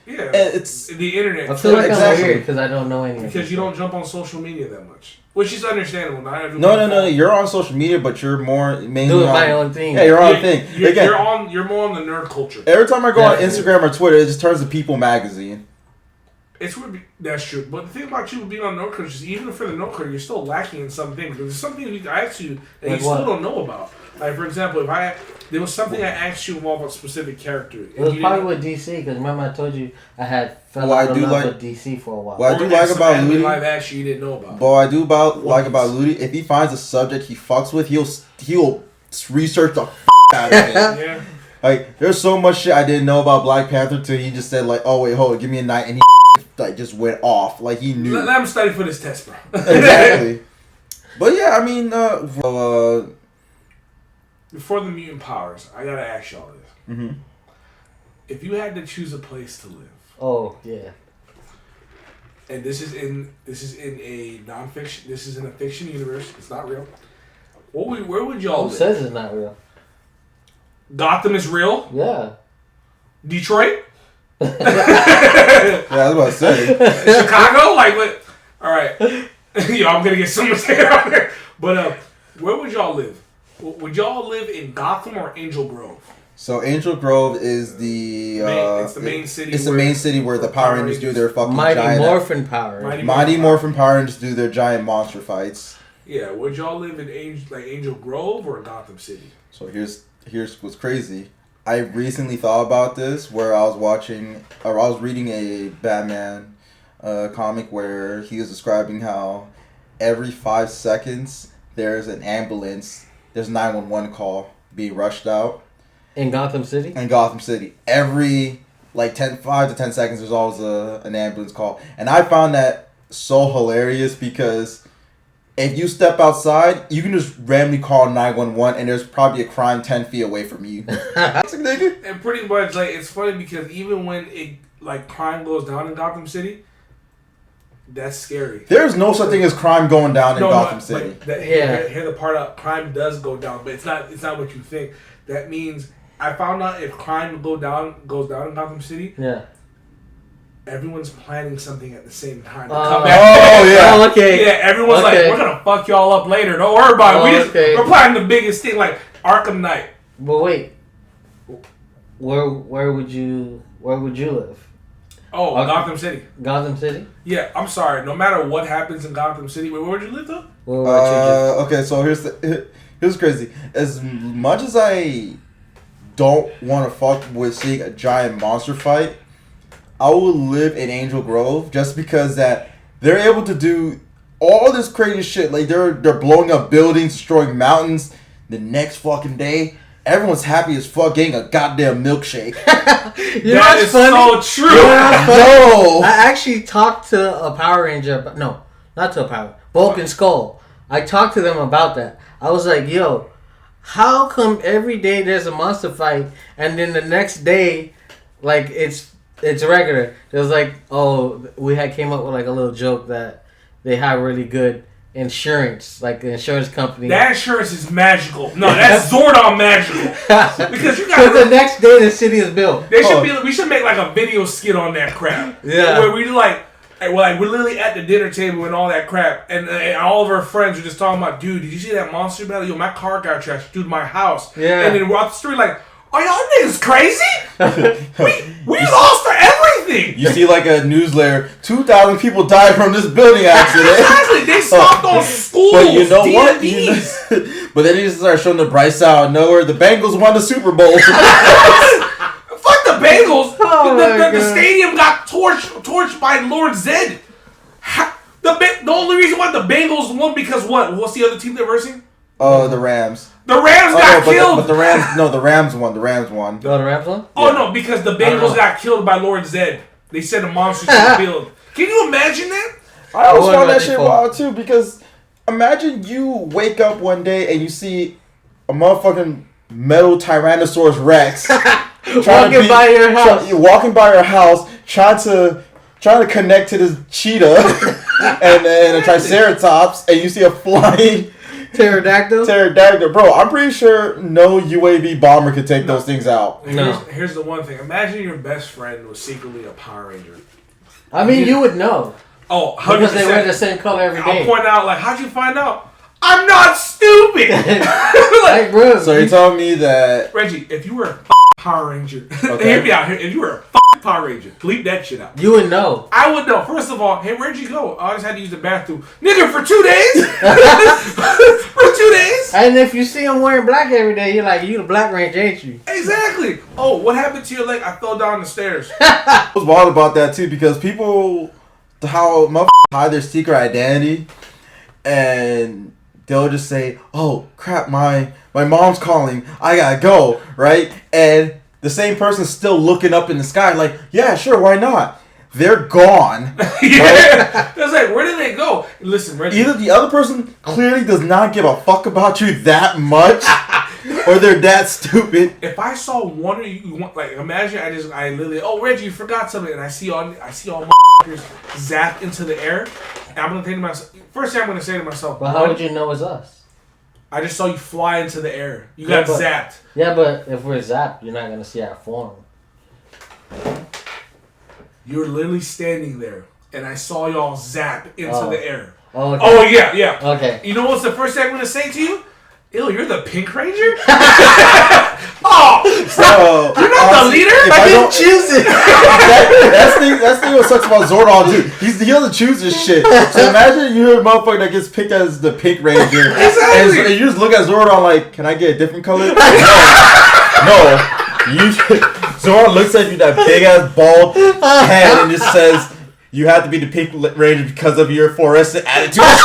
S2: Yeah,
S1: it's
S2: the internet.
S3: I feel like
S1: Exactly.
S3: I'm weird because I don't know anything.
S2: Because you don't jump on social media that much, which is understandable. Not everyone.
S1: no. You're on social media, but you're more mainly
S3: doing
S1: on
S3: my own thing.
S1: Yeah, you're on thing. Again,
S2: You're more on the nerd culture.
S1: every time I go on
S3: Definitely.
S1: Instagram or Twitter, it just turns to People magazine.
S2: It's weird. That's true. But the thing about you being on nerd culture is even for the nerd culture, you're still lacking in some things. There's something I asked you that
S3: Like
S2: you still don't know about. Like for example, there was something I asked you about a specific character.
S3: It was probably with DC because remember I told you I had fell
S1: Well, I
S3: out of
S1: do
S3: love
S1: like-
S3: with DC for a while.
S1: Well, I do like about
S2: anime
S1: Ludi.
S2: live action you didn't know about.
S1: But I do like about Ludi. If he finds a subject he fucks with, he'll research the out of it.
S2: Yeah.
S1: Like, there's so much shit I didn't know about Black Panther till he just said like, "Oh wait, hold it, give me a night," and he like just went off like he knew.
S2: Let him study for this test, bro.
S1: Exactly. But yeah, I mean,
S2: Before the mutant powers, I gotta ask y'all this:
S1: mhm.
S2: if you had to choose a place to live,
S3: Oh yeah.
S2: and this is in a non-fiction, this is in a fiction universe, it's not real. Where would y'all
S3: Who
S2: live?
S3: says it's not real?
S2: Gotham is real.
S3: Yeah.
S2: Detroit,
S1: Yeah, I was about to say.
S2: Chicago, like what? All right, yo, I'm gonna get so much hate out there. But where would y'all live? Would y'all live in Gotham or Angel Grove?
S1: So Angel Grove is the
S2: It's the main city.
S1: It's the main city where the Power Rangers do their fucking
S3: Mighty
S1: giant
S3: Morphin Power.
S1: Mighty Morphin Power Rangers do their giant monster fights.
S2: Yeah, would y'all live in Angel Grove or Gotham City?
S1: So here's what's crazy. I recently thought about this where I was reading a Batman comic where he was describing how every 5 seconds there's an ambulance, there's a 911 call being rushed out.
S3: In Gotham City?
S1: In Gotham City. Every 5 to 10 seconds there's always an ambulance call. And I found that so hilarious because if you step outside, you can just randomly call 911 and there's probably a crime 10 feet away from you. That's a nigga.
S2: And pretty much, like, it's funny because even when crime goes down in Gotham City, that's scary.
S1: There's no such thing as crime going down in Gotham City.
S2: Hear the part out, crime does go down, but it's not what you think. That means I found out if crime goes down in Gotham City,
S3: Yeah.
S2: everyone's planning something at the same time.
S1: Oh, yeah.
S3: Oh, okay.
S2: Yeah, everyone's like, we're gonna fuck y'all up later. Don't worry about it. We're planning the biggest thing, like Arkham Knight.
S3: But wait, where would you live?
S2: Oh, Gotham City.
S3: Gotham City?
S2: Yeah, I'm sorry. No matter what happens in Gotham City, where would you live though?
S1: Okay, so here's crazy. As much as I don't want to fuck with seeing a giant monster fight, I will live in Angel Grove just because that they're able to do all this crazy shit. Like they're blowing up buildings, destroying mountains. The next fucking day, everyone's happy as fuck getting a goddamn milkshake.
S2: That is
S3: funny?
S2: so true.
S1: No,
S3: I actually talked to a Power Ranger. No, not to a Power. Bulk and Skull. I talked to them about that. I was like, yo, how come every day there's a monster fight and then the next day, like it's regular? It was like, oh, we came up with like a little joke that they have really good insurance, like the insurance company.
S2: That insurance is magical. No, that's Zordon magical. Because you
S3: Because the next day the city is built.
S2: We should make like a video skit on that crap.
S3: Yeah.
S2: Where we we're literally at the dinner table and all that crap, and all of our friends are just talking about, dude, did you see that monster battle? Yo, my car got trashed, dude, my house.
S3: Yeah.
S2: And then we're off the street like, are y'all niggas crazy? we lost everything.
S1: you see like a newsletter. 2,000 people died from this building accident.
S2: Exactly. They stopped on schools.
S1: But you know what?
S2: DMVs.
S1: But then he just started showing the bright side out of nowhere. The Bengals won the Super Bowl.
S2: Fuck the Bengals.
S3: Oh
S2: the stadium got torched by Lord Zed. The only reason why the Bengals won because what? What's the other team they're versing?
S1: The Rams.
S2: The Rams got killed.
S1: But the Rams won. The Rams won.
S3: Oh, the Rams won?
S2: Oh, no, because the Bengals got killed by Lord Zed. They said a monster should be killed. Can you imagine that?
S1: I always found that shit wild, too, because imagine you wake up one day and you see a motherfucking metal Tyrannosaurus Rex walking by your house, trying to connect to this cheetah and a triceratops, and you see a flying
S3: pterodactyl,
S1: bro. I'm pretty sure no UAV bomber could take those things out.
S2: Here's the one thing. Imagine your best friend was secretly a Power Ranger.
S3: I mean, you would know.
S2: Oh, 100%.
S3: Because they wear the same color every day.
S2: I'll point out, like, how'd you find out? I'm not stupid.
S3: Like, bro.
S1: So you're telling me that
S2: Reggie, if you were a Power Ranger, hear me out here. If you were a Power Ranger, bleep that shit out.
S3: You would know.
S2: I would know. First of all, hey, where'd you go? I just had to use the bathroom, nigga, for 2 days. For 2 days.
S3: And if you see him wearing black every day, you're like, you the Black Ranger, ain't you?
S2: Exactly. Oh, what happened to your leg? I fell down the stairs.
S1: I was wild about that too, because people, how motherfuckers hide their secret identity, and they'll just say, "Oh crap, my mom's calling. I gotta go," right? And the same person's still looking up in the sky, like, "Yeah, sure, why not?" They're gone.
S2: Yeah, right? It's like, where did they go? Listen, Reggie.
S1: Either the other person clearly does not give a fuck about you that much, or they're that stupid.
S2: If I saw one of you, like, imagine I literally, oh, Reggie, you forgot something, and I see all motherfuckers zap into the air, and I'm gonna think to myself, first thing I'm gonna say to myself,
S3: but how would you know it's us?
S2: I just saw you fly into the air. You got zapped.
S3: Yeah, but if we're zapped, you're not gonna see our form.
S2: You were literally standing there, and I saw y'all zap into the air.
S3: Oh, okay.
S2: Oh, yeah.
S3: Okay.
S2: You know what's the first thing I'm going to say to you? Ew, you're the Pink Ranger? Oh!
S1: So,
S2: you're not the leader?
S1: I
S3: didn't choose it.
S1: That's the thing what sucks about Zordon, dude. He doesn't choose this shit. So imagine you're a motherfucker that gets picked as the Pink Ranger.
S2: Exactly.
S1: And you just look at Zordon like, can I get a different color? No. Zordon looks at you, that big ass bald head, and just says, "You have to be the Pink Ranger because of your fluorescent attitude." Shut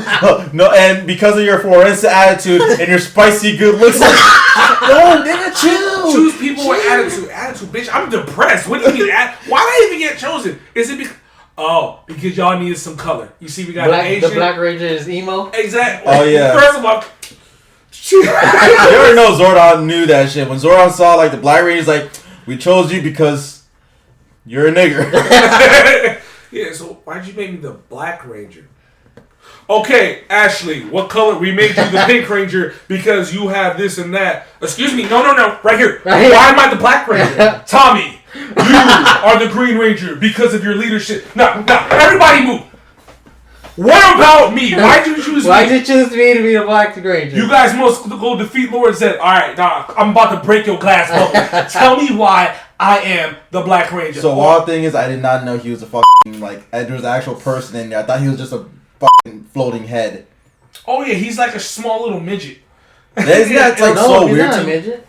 S1: up! No, and because of your fluorescent attitude and your spicy good looks, no, nigga, chill.
S2: Choose people with attitude. Attitude, bitch. I'm depressed. What do you mean? Why did I even get chosen? Is it because? Oh, because y'all needed some color. You see, we got an Asian.
S3: The Black Ranger is emo.
S2: Exactly.
S1: Oh yeah.
S2: First of all.
S1: You already know Zordon knew that shit. When Zordon saw like the Black Ranger's like, "We chose you because you're a nigger."
S2: Yeah, so why'd you make me the Black Ranger? Okay, Ashley, what color? We made you the Pink Ranger because you have this and that. Excuse me, no, right here. Why am I the Black Ranger? Tommy, you are the Green Ranger because of your leadership. No, everybody move. What about me? Why'd you choose me?
S3: Why'd you choose me to be the Black Ranger?
S2: You guys must go defeat Lord Zed. Alright, I'm about to break your glass bubble. Tell me why I am the Black Ranger.
S1: So one thing is, I did not know he was a fucking, like, there was an actual person in there. I thought he was just a fucking floating head.
S2: Oh yeah, he's like a small little midget.
S1: Isn't that like so
S3: he's
S1: weird
S3: not
S1: to
S3: a
S1: me?
S3: midget.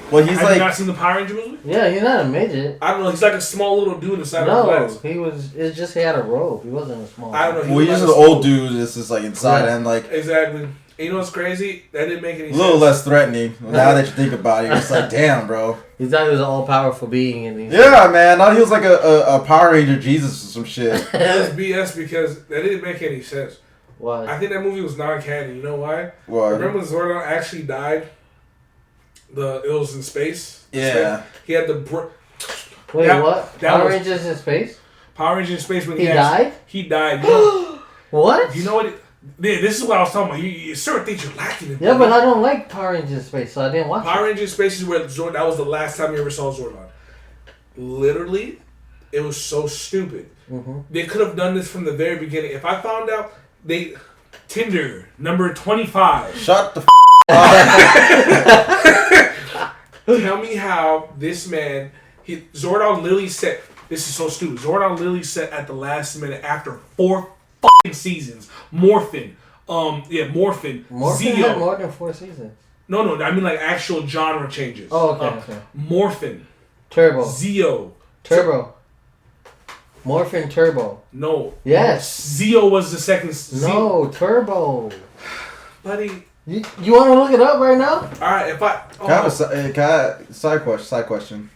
S1: Well, he's
S2: Have
S1: like.
S2: you not seen the Power Ranger movie?
S3: Yeah, he's not a midget.
S2: I don't know. He's like a small little dude inside of glass.
S3: No, he was. It's just he had a robe. He wasn't a small.
S2: I don't know.
S1: Well, he's just an old dude. This is like inside and like.
S2: Exactly. And you know what's crazy? That didn't make any sense.
S1: A little less threatening. Now that you think about it, it's like, damn, bro.
S3: He thought he was an all-powerful being, and
S1: yeah, man. Now he was like a Power Ranger Jesus or some shit.
S2: That's BS because that didn't make any sense.
S3: Why?
S2: I think that movie was non-canon. You know why?
S1: Why?
S2: Remember when Zordon actually died? It was in space.
S1: Yeah.
S2: He had the.
S3: Wait, what? Power Rangers in space?
S2: Power Rangers in space when
S3: he died.
S2: He died. You know,
S3: what?
S2: You know what? This is what I was talking about. You certain things you're lacking.
S3: Yeah, but I don't like Power Rangers in space, so I didn't watch
S2: Power Rangers in space is where Zordon. That was the last time you ever saw Zordon. Literally, it was so stupid.
S3: Mm-hmm.
S2: They could have done this from the very beginning. If I found out Tinder number 25.
S1: Shut the
S2: Tell me how this man, Zordon literally said, this is so stupid. Zordon literally said at the last minute after 4 fucking seasons, Morphin,
S3: Morphin
S2: Zeo.
S3: had more than 4 seasons.
S2: No, I mean like actual genre changes.
S3: Oh, okay.
S2: Morphin.
S3: Turbo.
S2: Zeo.
S3: Turbo. Morphin Turbo.
S2: No.
S3: Yes.
S2: Zeo was the second.
S3: No, Turbo.
S2: Buddy.
S3: You want to look it up right now?
S2: All right, if I...
S1: Can I side question?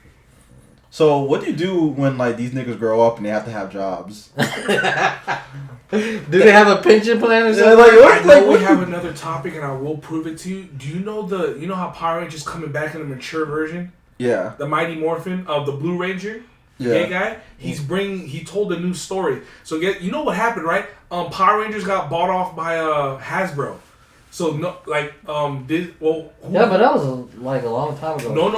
S1: So, what do you do when, like, these niggas grow up and they have to have jobs?
S3: Do they have a pension plan or something?
S2: I know we have another topic, and I will prove it to you. Do you know how Power Rangers coming back in a mature version?
S1: Yeah.
S2: The Mighty Morphin of the Blue Ranger?
S1: Yeah.
S2: Gay guy? He told a new story. So, you know what happened, right? Power Rangers got bought off by Hasbro. So yeah, but
S3: that was like a long time ago.
S2: No.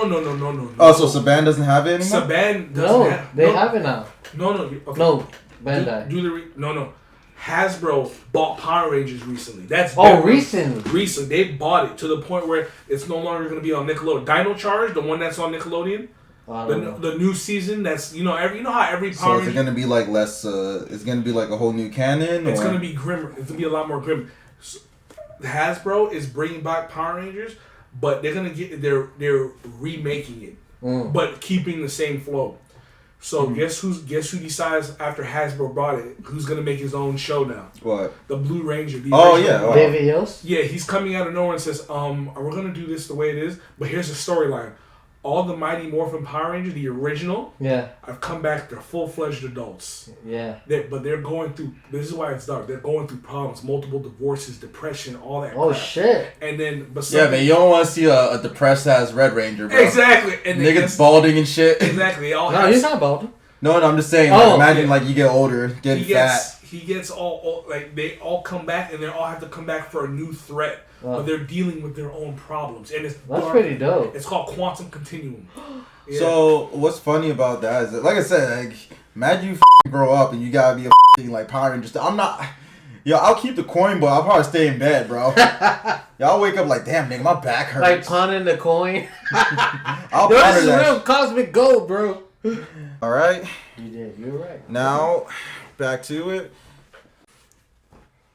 S1: Oh, so Saban doesn't have it anymore?
S2: Saban doesn't
S3: have it now.
S2: No. Okay.
S3: No, Bandai.
S2: No. Hasbro bought Power Rangers recently.
S3: Recently.
S2: Recently, they bought it to the point where it's no longer going to be on Nickelodeon. Dino Charge, the one that's on Nickelodeon. The new season that's how every Power
S1: Ranger. So is it going to be like less? It's going to be like a whole new canon.
S2: It's going to be grimmer. It's going to be a lot more grim. So, Hasbro is bringing back Power Rangers, but they're they're remaking it, but keeping the same flow. So guess who decides after Hasbro bought it? Who's gonna make his own show now?
S1: What?
S2: The Blue Ranger.
S3: David Yost?
S2: Yeah, he's coming out of nowhere and says, we're gonna do this the way it is, but here's the storyline. All the Mighty Morphin Power Rangers, the original, have come back. They're full-fledged adults.
S3: Yeah.
S2: But they're going through. This is why it's dark. They're going through problems, multiple divorces, depression, all that.
S3: Oh
S2: crap.
S3: shit!
S2: And then,
S1: man, you don't want to see a depressed ass Red Ranger, bro.
S2: Exactly. And
S1: niggas balding and shit.
S2: Exactly.
S3: No, he's not balding.
S1: No, I'm just saying. Imagine you get older, getting fat.
S2: He gets all they all come back, and they all have to come back for a new threat. But they're dealing with their own problems, and it's
S3: that's pretty dope.
S2: It's called Quantum Continuum.
S1: Yeah. So what's funny about that is that, like I said, imagine you grow up and you gotta be a Power Ranger. I'm not. Yo, I'll keep the coin, but I'll probably stay in bed, bro. Y'all wake up like, damn, nigga, my back hurts.
S3: Like pawning the coin.
S1: I'll
S3: Yo, this is real cosmic gold, bro.
S1: All right.
S3: You did. You're right.
S1: Now, back to it.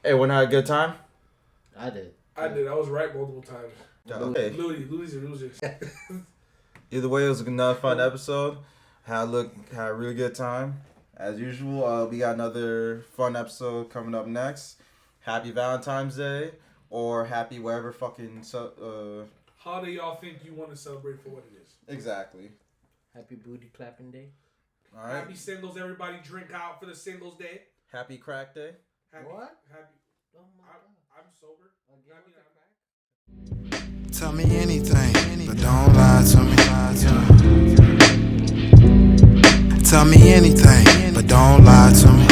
S1: Hey, when I had a good time?
S3: I did.
S2: I was right multiple times.
S1: Okay.
S2: Losers are losers.
S1: Either way, it was another fun episode. Had a really good time. As usual, we got another fun episode coming up next. Happy Valentine's Day, or happy whatever fucking
S2: holiday y'all think you want to celebrate for what it is.
S1: Exactly.
S3: Happy booty clapping day.
S1: All right.
S2: Happy singles, everybody drink out for the singles day.
S1: Happy crack day.
S3: What?
S2: Oh my God. I'm sober.
S4: Tell me anything, but don't lie to me. Tell me anything, but don't lie to me.